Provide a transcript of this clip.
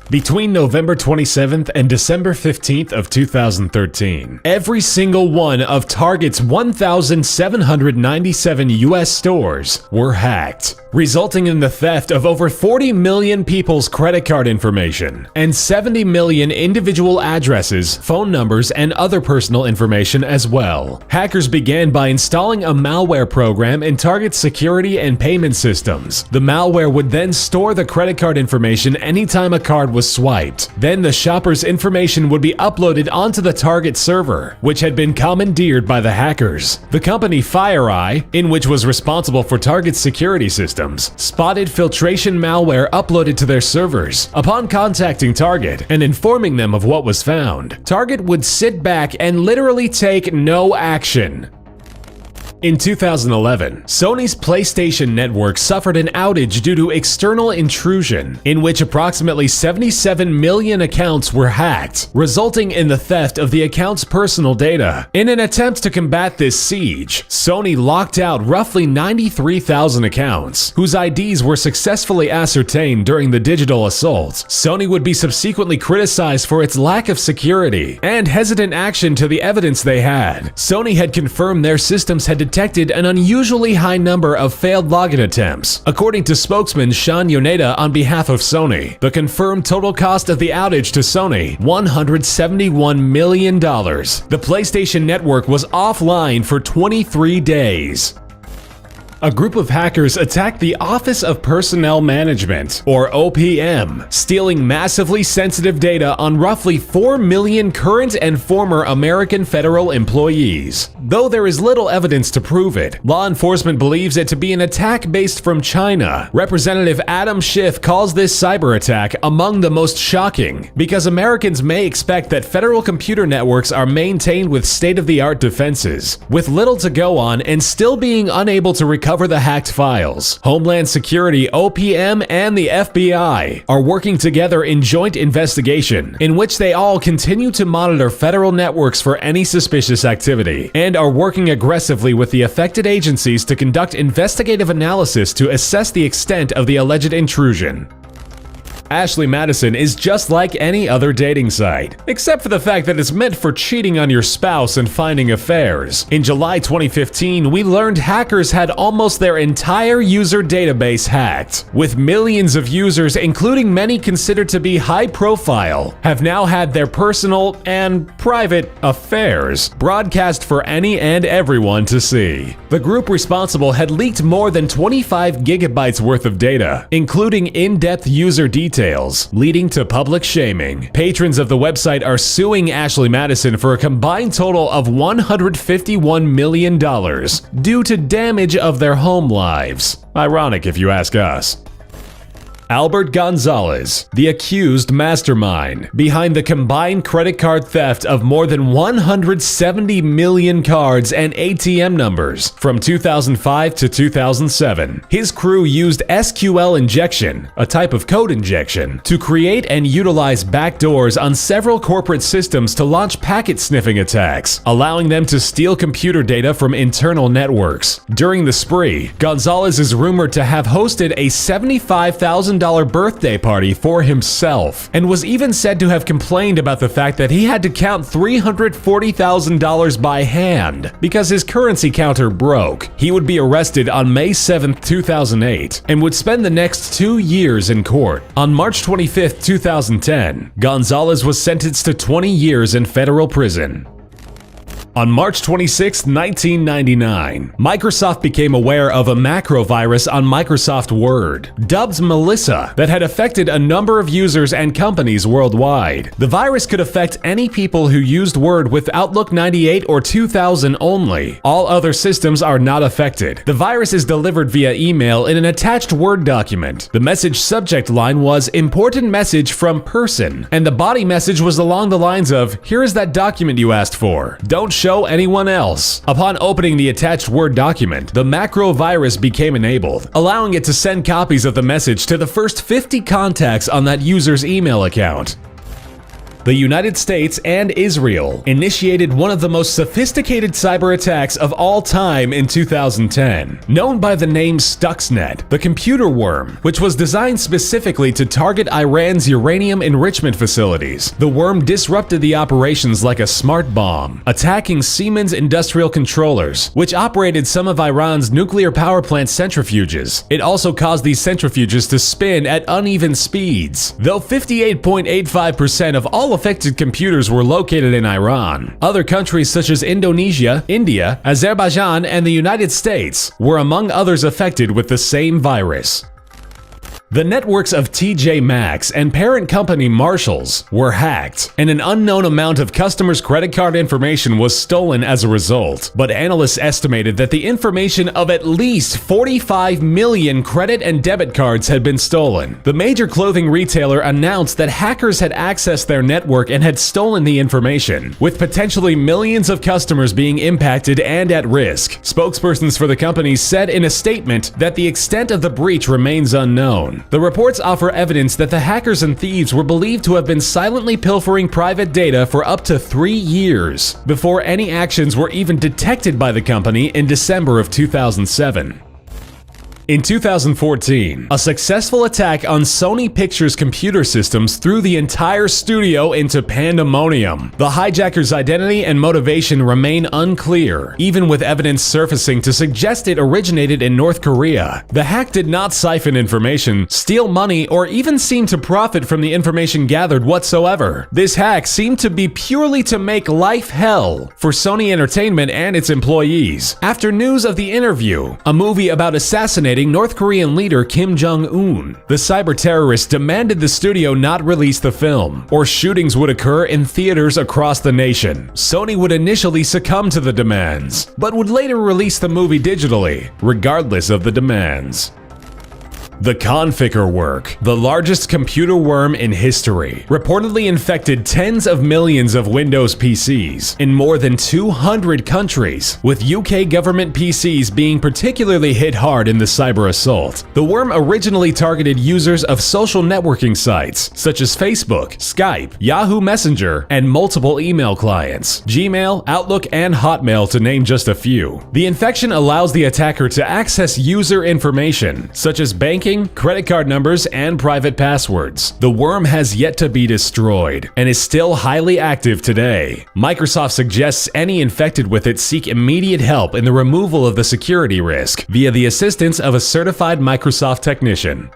Between November 27th and December 15th of 2013, every single one of Target's 1,797 US stores were hacked, resulting in the theft of over 40 million people's credit card information and 70 million individual addresses, phone numbers, and other personal information as well. Hackers began by installing a malware program in Target's security and payment systems. The malware would then store the credit card information anytime a card was swiped. Then the shopper's information would be uploaded onto the Target server, which had been commandeered by the hackers. The company FireEye, in which was responsible for Target's security systems, spotted filtration malware uploaded to their servers. Upon contacting Target and informing them of what was found, Target would sit back and literally take no action. In 2011, Sony's PlayStation Network suffered an outage due to external intrusion, in which approximately 77 million accounts were hacked, resulting in the theft of the account's personal data. In an attempt to combat this siege, Sony locked out roughly 93,000 accounts, whose IDs were successfully ascertained during the digital assault. Sony would be subsequently criticized for its lack of security and hesitant action to the evidence they had. Sony had confirmed their systems had detected an unusually high number of failed login attempts. According to spokesman Sean Yoneda on behalf of Sony, the confirmed total cost of the outage to Sony, $171 million. The PlayStation Network was offline for 23 days. A group of hackers attacked the Office of Personnel Management, or OPM, stealing massively sensitive data on roughly 4 million current and former American federal employees. Though there is little evidence to prove it, law enforcement believes it to be an attack based from China. Representative Adam Schiff calls this cyber attack among the most shocking, because Americans may expect that federal computer networks are maintained with state-of-the-art defenses, with little to go on and still being unable to recover the hacked files. Homeland Security, OPM, and the FBI are working together in joint investigation, in which they all continue to monitor federal networks for any suspicious activity, and are working aggressively with the affected agencies to conduct investigative analysis to assess the extent of the alleged intrusion. Ashley Madison is just like any other dating site, except for the fact that it's meant for cheating on your spouse and finding affairs. In July 2015, we learned hackers had almost their entire user database hacked, with millions of users, including many considered to be high profile, have now had their personal and private affairs broadcast for any and everyone to see. The group responsible had leaked more than 25 gigabytes worth of data, including in-depth user details, leading to public shaming. Patrons of the website are suing Ashley Madison for a combined total of $151 million due to damage of their home lives. Ironic if you ask us. Albert Gonzalez, the accused mastermind behind the combined credit card theft of more than 170 million cards and ATM numbers from 2005 to 2007. His crew used SQL injection, a type of code injection, to create and utilize backdoors on several corporate systems to launch packet sniffing attacks, allowing them to steal computer data from internal networks. During the spree, Gonzalez is rumored to have hosted a $75,000 birthday party for himself, and was even said to have complained about the fact that he had to count $340,000 by hand because his currency counter broke. He would be arrested on May 7, 2008, and would spend the next 2 years in court. On March 25, 2010, Gonzalez was sentenced to 20 years in federal prison. On March 26, 1999, Microsoft became aware of a macro virus on Microsoft Word, dubbed Melissa, that had affected a number of users and companies worldwide. The virus could affect any people who used Word with Outlook 98 or 2000 only. All other systems are not affected. The virus is delivered via email in an attached Word document. The message subject line was "Important message from person," and the body message was along the lines of, "Here is that document you asked for. Don't show anyone else." Upon opening the attached Word document, the macro virus became enabled, allowing it to send copies of the message to the first 50 contacts on that user's email account. the United States and Israel initiated one of the most sophisticated cyber attacks of all time in 2010. Known by the name Stuxnet, the computer worm, which was designed specifically to target Iran's uranium enrichment facilities, the worm disrupted the operations like a smart bomb, attacking Siemens industrial controllers, which operated some of Iran's nuclear power plant centrifuges. It also caused these centrifuges to spin at uneven speeds. Though 58.85% of all affected computers were located in Iran, other countries such as Indonesia, India, Azerbaijan, and the United States were among others affected with the same virus. The networks of TJ Maxx and parent company Marshalls were hacked, and an unknown amount of customers' credit card information was stolen as a result. But analysts estimated that the information of at least 45 million credit and debit cards had been stolen. The major clothing retailer announced that hackers had accessed their network and had stolen the information, with potentially millions of customers being impacted and at risk. Spokespersons for the company said in a statement that the extent of the breach remains unknown. The reports offer evidence that the hackers and thieves were believed to have been silently pilfering private data for up to 3 years before any actions were even detected by the company in December of 2007. In 2014, a successful attack on Sony Pictures computer systems threw the entire studio into pandemonium. The hijacker's identity and motivation remain unclear, even with evidence surfacing to suggest it originated in North Korea. The hack did not siphon information, steal money, or even seem to profit from the information gathered whatsoever. This hack seemed to be purely to make life hell for Sony Entertainment and its employees. After news of The Interview, a movie about assassinating North Korean leader Kim Jong-un, the cyber terrorist demanded the studio not release the film, or shootings would occur in theaters across the nation. Sony would initially succumb to the demands, but would later release the movie digitally, regardless of the demands. The Conficker work, the largest computer worm in history, reportedly infected tens of millions of Windows PCs in more than 200 countries, with UK government PCs being particularly hit hard in the cyber assault. The worm originally targeted users of social networking sites such as Facebook, Skype, Yahoo Messenger, and multiple email clients, Gmail, Outlook, and Hotmail to name just a few. The infection allows the attacker to access user information such as banking, credit card numbers, and private passwords. The worm has yet to be destroyed and is still highly active today. Microsoft suggests any infected with it seek immediate help in the removal of the security risk via the assistance of a certified Microsoft technician.